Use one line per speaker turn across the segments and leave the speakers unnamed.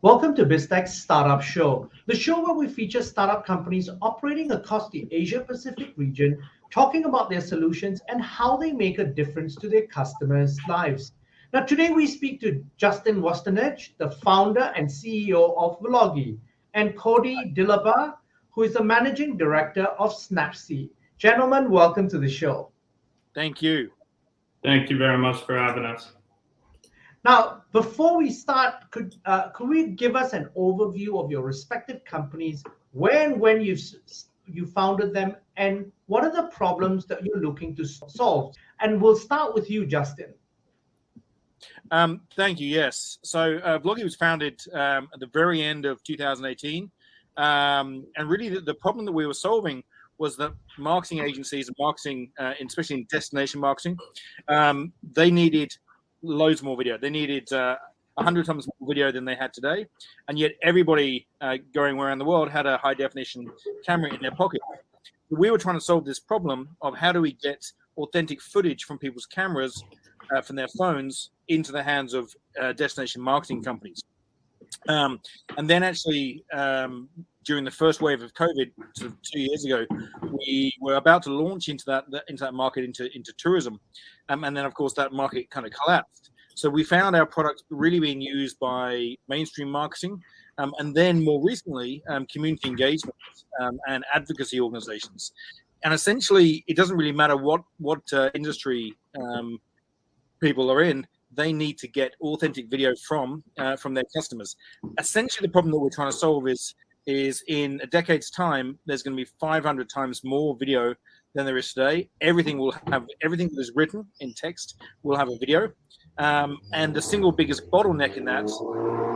Welcome to Biztech's Startup Show, the show where we feature startup companies operating across the Asia-Pacific region, talking about their solutions and how they make a difference to their customers' lives. Now, today we speak to Justin Wastnage, the founder and CEO of Vloggi, and Cody Dillabough, who is the managing director of SnapSea. Gentlemen, welcome to the show.
Thank you.
Thank you very much for having us.
Now, before we start, could we give us an overview of your respective companies, where and when you founded them, and what are the problems that you're looking to solve? And we'll start with you, Justin.
Thank you. Yes. So Vloggi was founded at the very end of 2018, and really the problem that we were solving was that marketing agencies and marketing, especially in destination marketing, they needed loads more video. They needed 100 times more video than they had today, and yet everybody going around the world had a high definition camera in their pocket. We were trying to solve this problem of how do we get authentic footage from people's cameras, from their phones, into the hands of destination marketing companies. And then actually, during the first wave of COVID, 2 years ago, we were about to launch into that market, into tourism, and then of course that market kind of collapsed. So we found our product really being used by mainstream marketing, and then more recently, community engagement and advocacy organizations. And essentially, it doesn't really matter what industry people are in. They need to get authentic video from their customers. Essentially, the problem that we're trying to solve is in a decade's time, there's going to be 500 times more video than there is today. Everything that is written in text will have a video, and the single biggest bottleneck in that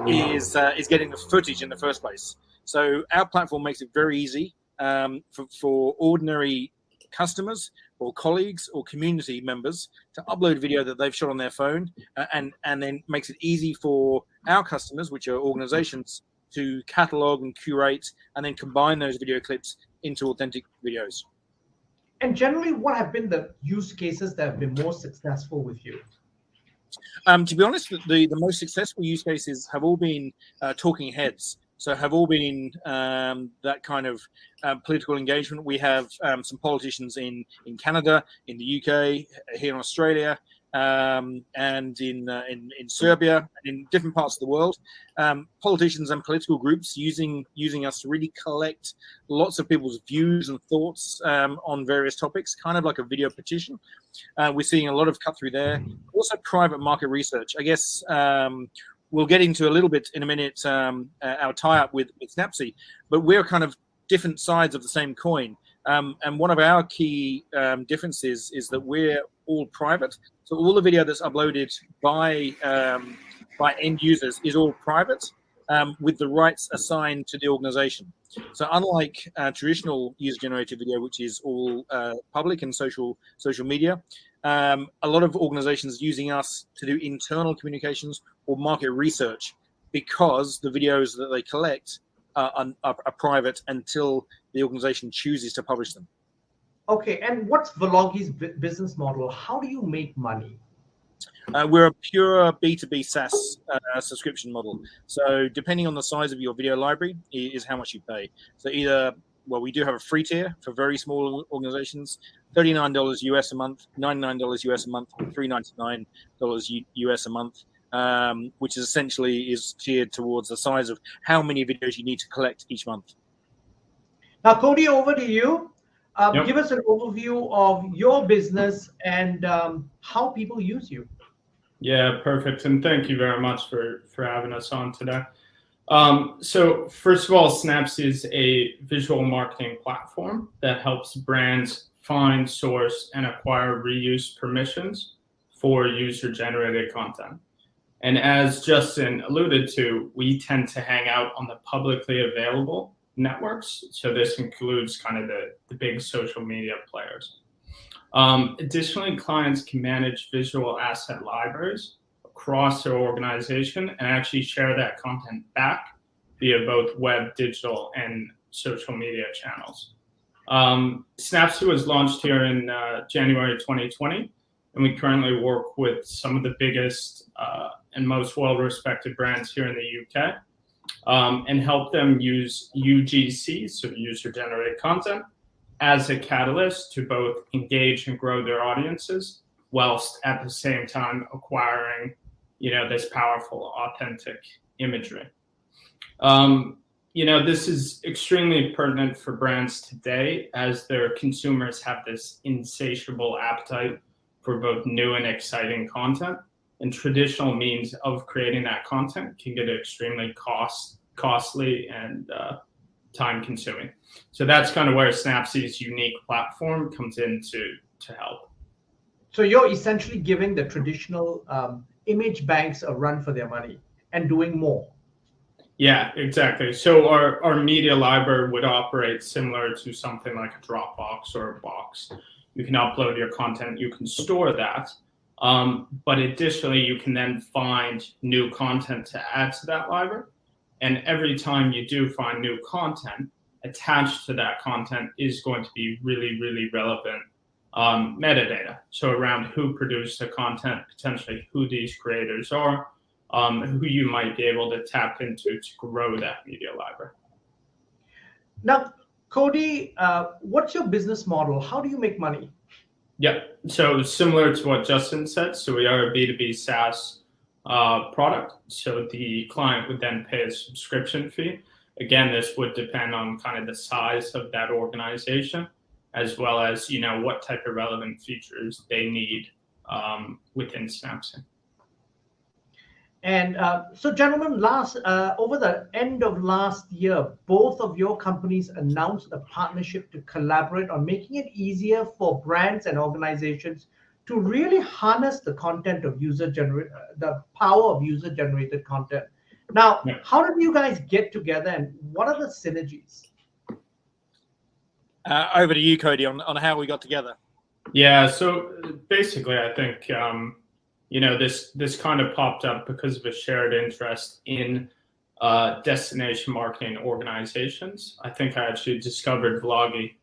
is getting the footage in the first place. So our platform makes it very easy for ordinary customers or colleagues or community members to upload video that they've shot on their phone, and then makes it easy for our customers, which are organizations, to catalog and curate and then combine those video clips into authentic videos.
And generally, what have been the use cases that have been more successful with you?
To be honest, the most successful use cases have all been talking heads. So have all been that kind of political engagement. We have some politicians in Canada, in the UK, here in Australia, and in Serbia, and in different parts of the world. Politicians and political groups using us to really collect lots of people's views and thoughts on various topics, kind of like a video petition. We're seeing a lot of cut through there. Also private market research. I guess we'll get into a little bit in a minute our tie-up with SnapSea, but we're kind of different sides of the same coin. And one of our key differences is that we're all private. So all the video that's uploaded by end users is all private, with the rights assigned to the organization. So unlike traditional user-generated video, which is all public and social media, a lot of organizations using us to do internal communications or market research, because the videos that they collect are private until the organization chooses to publish them.
Okay, and what's Vloggi's business model? How do you make money?
We're a pure B2B SaaS subscription model. So depending on the size of your video library is how much you pay. So we do have a free tier for very small organizations, $39 US a month, $99 US a month, or $399 US a month, which is essentially tiered towards the size of how many videos you need to collect each month.
Now, Cody, over to you.
Yep.
Give us an overview of your business and how people use you.
Yeah, perfect. And thank you very much for having us on today. So first of all, SnapSea is a visual marketing platform that helps brands find, source, and acquire reuse permissions for user-generated content. And as Justin alluded to, we tend to hang out on the publicly available networks. So this includes kind of the big social media players. Additionally, clients can manage visual asset libraries across their organization and actually share that content back via both web, digital, and social media channels. SnapSea was launched here in January 2020, and we currently work with some of the biggest and most well-respected brands here in the UK. and help them use UGC, so user-generated content, as a catalyst to both engage and grow their audiences, whilst at the same time acquiring, this powerful, authentic imagery. This is extremely pertinent for brands today, as their consumers have this insatiable appetite for both new and exciting content. And traditional means of creating that content can get extremely costly and time-consuming. So that's kind of where SnapSea's unique platform comes in to help.
So you're essentially giving the traditional image banks a run for their money and doing more.
Yeah, exactly. So our media library would operate similar to something like a Dropbox or a Box. You can upload your content, you can store that, but additionally, you can then find new content to add to that library. And every time you do find new content, attached to that content is going to be really, really relevant metadata. So around who produced the content, potentially who these creators are, who you might be able to tap into to grow that media library.
Now, Cody, what's your business model? How do you make money?
Yeah, so similar to what Justin said, so we are a B2B SaaS product. So the client would then pay a subscription fee. Again, this would depend on kind of the size of that organization, as well as, what type of relevant features they need within SnapSea.
And so, gentlemen, over the end of last year, both of your companies announced a partnership to collaborate on making it easier for brands and organizations to really harness the content of the power of user-generated content. Now, How did you guys get together, and what are the synergies?
Over to you, Cody, on how we got together.
Yeah, so basically, I think this kind of popped up because of a shared interest in destination marketing organizations. I think I actually discovered Vloggi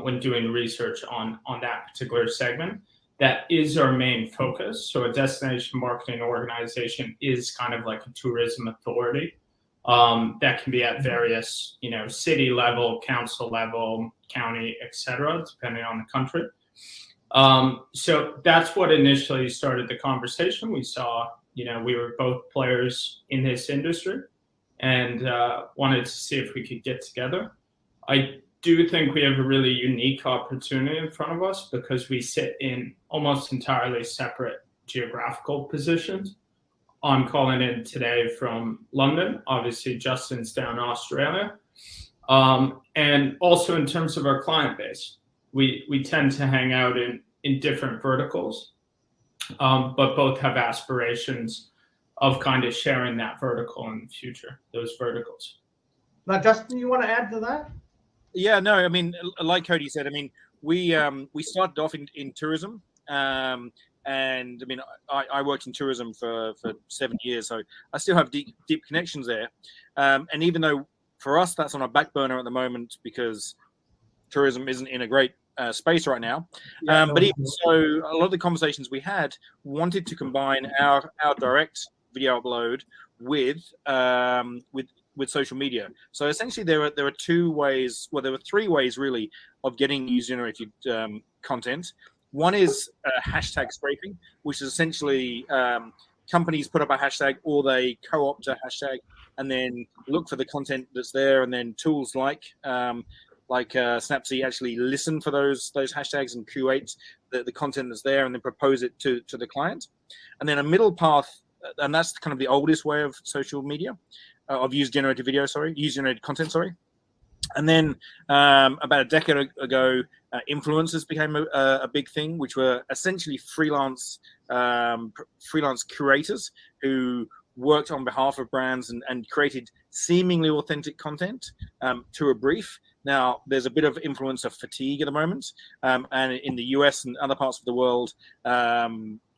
when doing research on that particular segment. That is our main focus. So a destination marketing organization is kind of like a tourism authority that can be at various, city level, council level, county, etc., depending on the country. So that's what initially started the conversation. We saw, we were both players in this industry and wanted to see if we could get together. I do think we have a really unique opportunity in front of us because we sit in almost entirely separate geographical positions. I'm calling in today from London. Obviously, Justin's down in Australia. And also in terms of our client base, we tend to hang out in different verticals, but both have aspirations of kind of sharing that vertical in the future, those verticals.
Now, Justin, you want to add to that?
Yeah, no, I mean, like Cody said, I mean, we started off in tourism, and I mean, I worked in tourism for 7 years, so I still have deep connections there. And even though for us that's on a back burner at the moment because tourism isn't in a great space right now, but even so, a lot of the conversations we had wanted to combine our direct video upload with social media. So essentially, there were 2 ways. Well, there were 3 ways really of getting user-generated content. One is hashtag scraping, which is essentially companies put up a hashtag or they co-opt a hashtag and then look for the content that's there, and then tools like SnapSea actually listen for those hashtags and curate the content that's there and then propose it to the client. And then a middle path, and that's kind of the oldest way of social media, of user-generated content, And then about a decade ago, influencers became a big thing, which were essentially freelance curators who worked on behalf of brands and created seemingly authentic content to a brief. Now, there's a bit of influencer fatigue at the moment, and in the US and other parts of the world,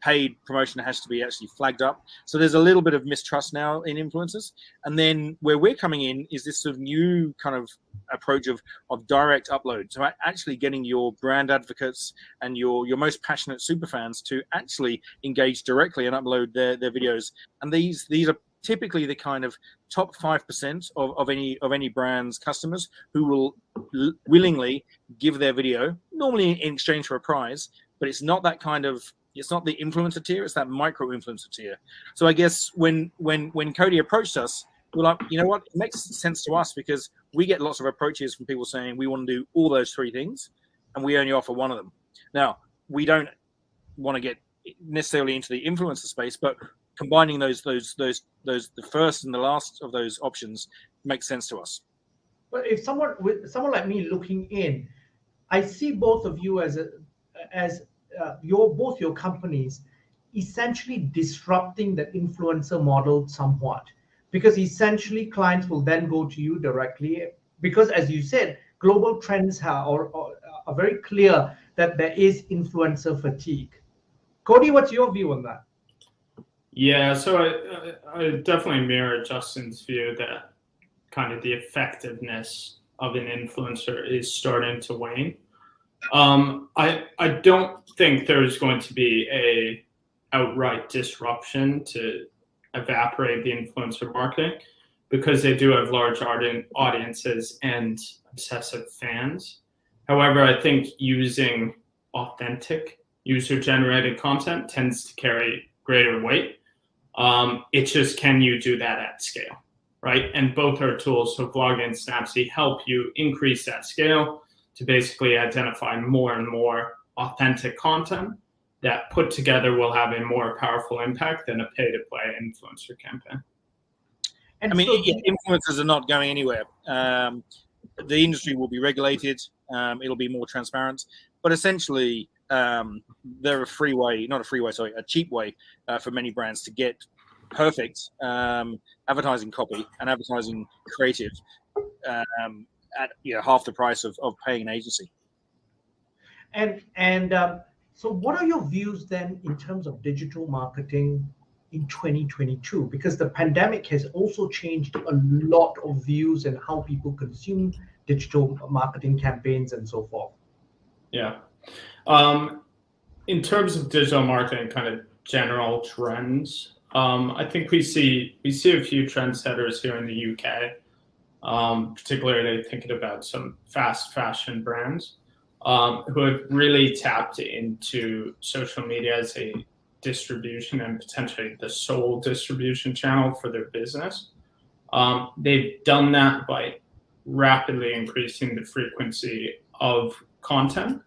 paid promotion has to be actually flagged up. So there's a little bit of mistrust now in influencers. And then where we're coming in is this sort of new kind of approach of direct upload. So actually getting your brand advocates and your most passionate super fans to actually engage directly and upload their videos. And these are typically the kind of top 5% of any brand's customers who will willingly give their video, normally in exchange for a prize, but it's not that kind of, it's not the influencer tier, it's that micro influencer tier. So I guess when Cody approached us, we're like, you know what, it makes sense to us because we get lots of approaches from people saying we want to do all those three things and we only offer one of them. Now, we don't want to get necessarily into the influencer space, but combining those the first and the last of those options makes sense to us.
But if someone like me looking in, I see both of you as both your companies essentially disrupting the influencer model somewhat, because essentially clients will then go to you directly because, as you said, global trends are very clear that there is influencer fatigue. Cody, what's your view on that?
Yeah, so I definitely mirror Justin's view that kind of the effectiveness of an influencer is starting to wane. I don't think there's going to be a outright disruption to evaporate the influencer marketing because they do have large audiences and obsessive fans. However, I think using authentic user-generated content tends to carry greater weight. It's just, can you do that at scale, right? And both our tools, so Vloggi and SnapSea, help you increase that scale to basically identify more and more authentic content that put together will have a more powerful impact than a pay-to-play influencer campaign.
And I mean, influencers are not going anywhere. The industry will be regulated. It'll be more transparent. But essentially, they're a cheap way for many brands to get perfect advertising copy and advertising creative at half the price of paying an agency.
And so what are your views then in terms of digital marketing in 2022? Because the pandemic has also changed a lot of views and how people consume digital marketing campaigns and so forth.
Yeah. In terms of digital marketing, kind of general trends, I think we see a few trendsetters here in the UK, particularly thinking about some fast fashion brands who have really tapped into social media as a distribution and potentially the sole distribution channel for their business. They've done that by rapidly increasing the frequency of content.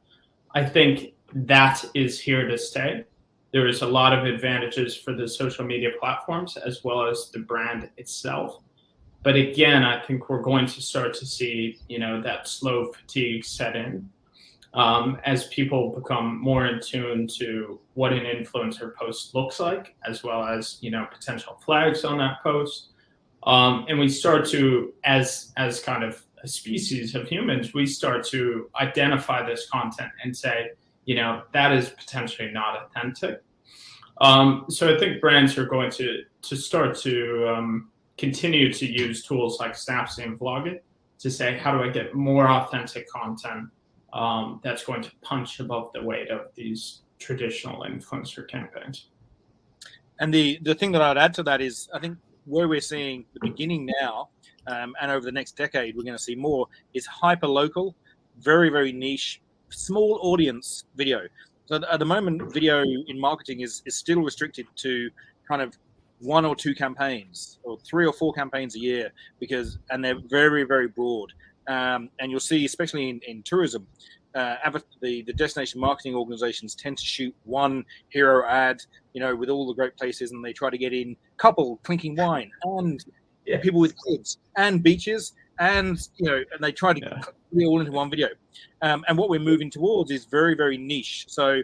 I think that is here to stay. There is a lot of advantages for the social media platforms as well as the brand itself. But again, I think we're going to start to see, that slow fatigue set in as people become more in tune to what an influencer post looks like, as well as, potential flags on that post. And we start to, as kind of a species of humans, we start to identify this content and say, that is potentially not authentic. So I think brands are going to start to continue to use tools like SnapSea and Vloggi to say, how do I get more authentic content that's going to punch above the weight of these traditional influencer campaigns?
And the thing that I'd add to that is, I think where we're seeing the beginning now, and over the next decade, we're going to see more, is hyper-local, very, very niche, small audience video. So at the moment, video in marketing is still restricted to kind of 1 or 2 campaigns or 3 or 4 campaigns a year and they're very, very broad. And you'll see, especially in tourism, the destination marketing organizations tend to shoot one hero ad, with all the great places, and they try to get in couple clinking wine and people with kids and beaches, and and they try to put it all into one video. And what we're moving towards is very, very niche. So,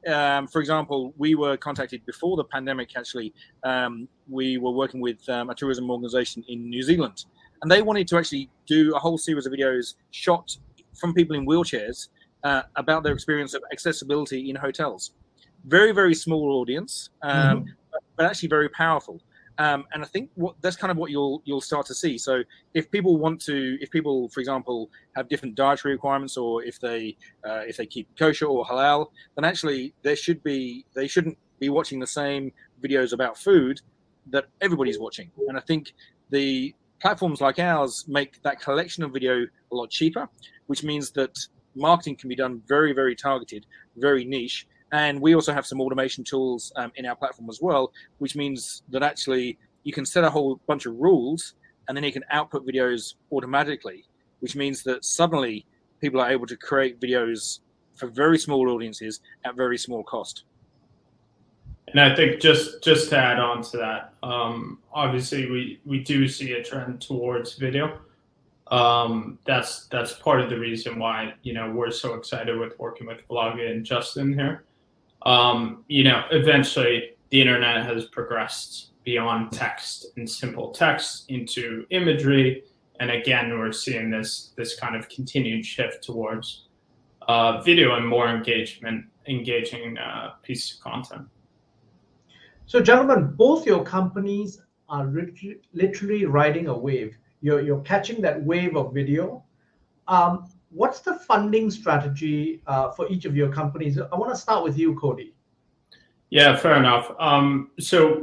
for example, we were contacted before the pandemic. Actually, we were working with a tourism organization in New Zealand, and they wanted to actually do a whole series of videos shot from people in wheelchairs about their experience of accessibility in hotels. Very, very small audience, but actually very powerful. And I think that's kind of what you'll start to see. So if people, for example, have different dietary requirements, or if they keep kosher or halal, then actually they shouldn't be watching the same videos about food that everybody's watching. And I think the platforms like ours make that collection of video a lot cheaper, which means that marketing can be done very, very targeted, very niche. And we also have some automation tools in our platform as well, which means that actually you can set a whole bunch of rules and then you can output videos automatically, which means that suddenly people are able to create videos for very small audiences at very small cost.
And I think just to add on to that, obviously we do see a trend towards video. That's part of the reason why, you know, we're so excited with working with Vloggi and Justin here. You know, eventually the internet has progressed beyond text and simple text into imagery, and again we're seeing this kind of continued shift towards video and more engaging pieces of content.
So, gentlemen, both your companies are literally riding a wave. You're catching that wave of video. What's the funding strategy for each of your companies? I want to start with you, Cody.
Yeah, fair enough. So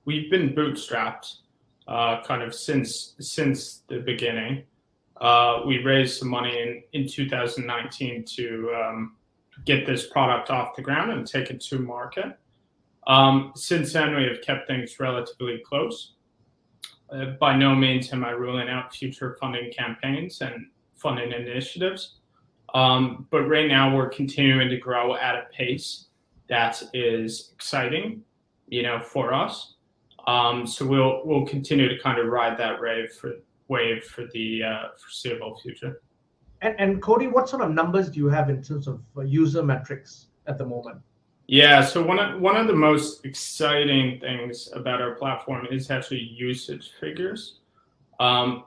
we've been bootstrapped kind of since the beginning. We raised some money in 2019 to get this product off the ground and take it to market. Since then, we have kept things relatively close. By no means am I ruling out future funding campaigns and funding initiatives. But right now we're continuing to grow at a pace that is exciting, you know, for us. So we'll continue to kind of ride that wave for the foreseeable future.
And Cody, what sort of numbers do you have in terms of user metrics at the moment?
Yeah, so one of the most exciting things about our platform is actually usage figures.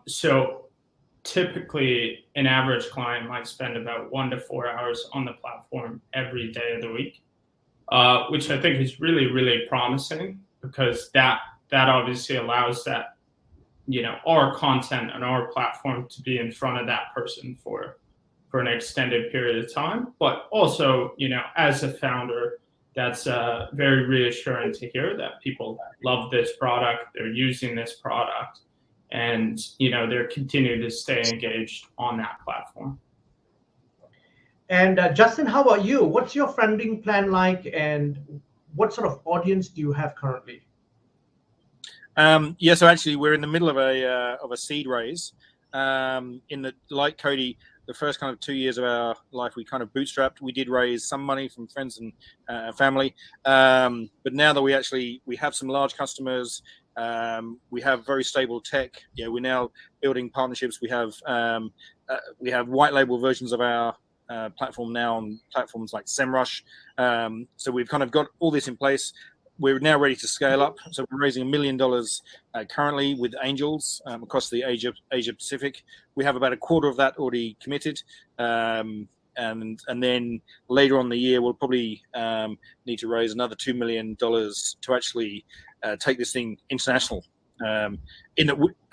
So typically an average client might spend about 1 to 4 hours on the platform every day of the week, which I think is really, really promising, because that obviously allows that, you know, our content and our platform to be in front of that person for an extended period of time. But also, you know, as a founder, that's very reassuring to hear that people love this product, they're using this product, and, you know, they're continuing to stay engaged on that platform.
And Justin, how about you? What's your funding plan like, and what sort of audience do you have currently?
Yeah, so actually we're in the middle of a seed raise. Like Cody, the first kind of 2 years of our life, we kind of bootstrapped. We did raise some money from friends and family, but now that we have some large customers, we have very stable tech. Yeah, we're now building partnerships. We have white label versions of our platform now on platforms like SEMrush. So we've kind of got all this in place. We're now ready to scale up. So we're raising $1 million currently with angels across the Asia Pacific. We have about a quarter of that already committed. And then later on in the year, we'll probably need to raise another $2 million to actually take this thing international.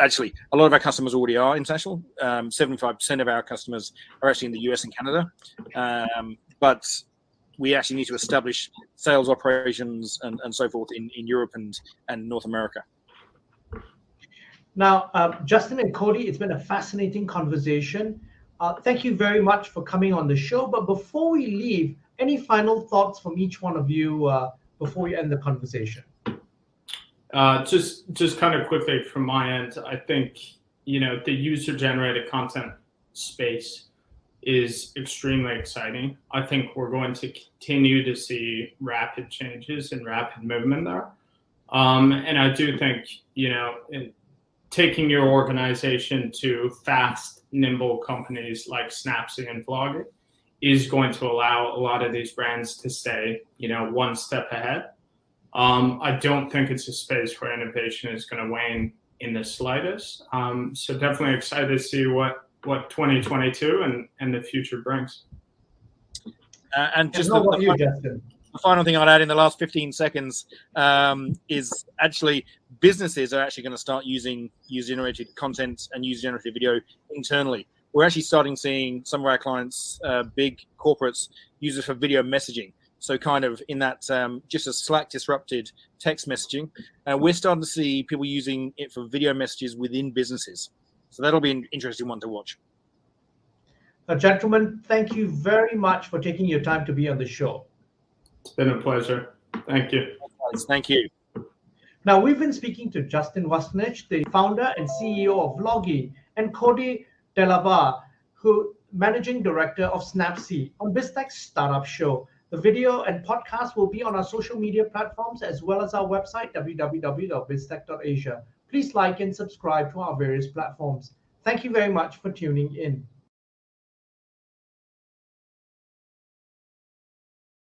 Actually, a lot of our customers already are international. 75% of our customers are actually in the US and Canada. But we actually need to establish sales operations and so forth in Europe and North America.
Now, Justin and Cody, it's been a fascinating conversation. Thank you very much for coming on the show. But before we leave, any final thoughts from each one of you before we end the conversation?
Just kind of quickly from my end, I think, you know, the user-generated content space is extremely exciting. I think we're going to continue to see rapid changes and rapid movement there. And I do think, you know, taking your organization to fast, nimble companies like SnapSea and Vloggi is going to allow a lot of these brands to stay, you know, one step ahead. I don't think it's a space where innovation is going to wane in the slightest. So definitely excited to see what 2022 and the future brings.
And just
Justin?
The final thing I'd add in the last 15 seconds is actually businesses are actually going to start using user-generated content and user-generated video internally. We're actually starting seeing some of our clients, big corporates, use it for video messaging. So kind of in that just as Slack disrupted text messaging, we're starting to see people using it for video messages within businesses. So that'll be an interesting one to watch.
Gentlemen, thank you very much for taking your time to be on the show.
It's been a pleasure. Thank you.
Thank you.
Now, we've been speaking to Justin Wastnage, the founder and CEO of Vloggi, and Cody Dillabough, who Managing Director of SnapSea, on Biztech's Startup Show. The video and podcast will be on our social media platforms as well as our website, www.biztech.asia. Please like and subscribe to our various platforms. Thank you very much for tuning in.